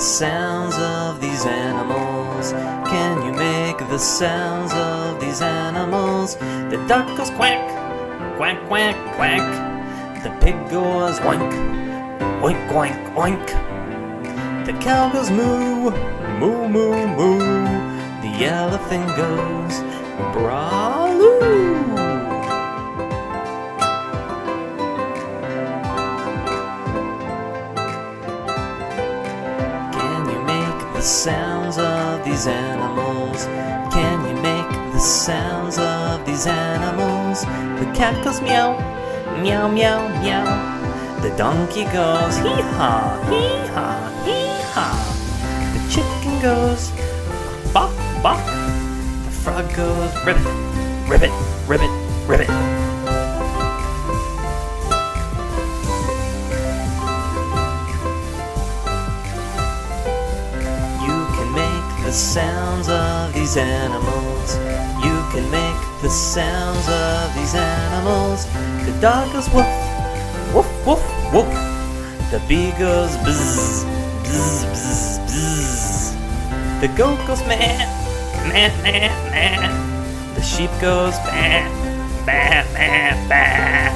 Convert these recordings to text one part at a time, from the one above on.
sounds of these animals? Can you make the sounds of these animals? The duck goes quack, quack, quack, quack. The pig goes oink, oink, oink, oink. The cow goes moo, moo, moo, moo. The elephant goes braloo. Can you make the sounds of these animals? Can you make the sounds of these animals? The cat goes meow, meow, meow, meow. The donkey goes hee-haw, hee-haw, hee-haw. The chicken goes bok, bok. The frog goes ribbit, ribbit, ribbit, ribbit. You can make the sounds of these animals. You can make the sounds of these animals. The dog goes woof, woof, woof, woof. The bee goes bzz, bzz, bzz, bzz. The goat goes meh, meh, meh, meh. The sheep goes bah, bah, bah, bah.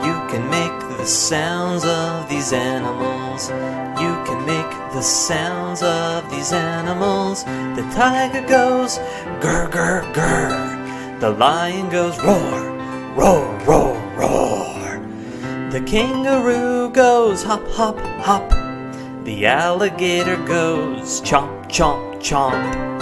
You can make the sounds of these animals. You can make the sounds of these animals. The tiger goes grr, grr, grr. The lion goes roar, roar, roar, roar. The kangaroo goes hop, hop, hop. The alligator goes chomp, chomp, chomp.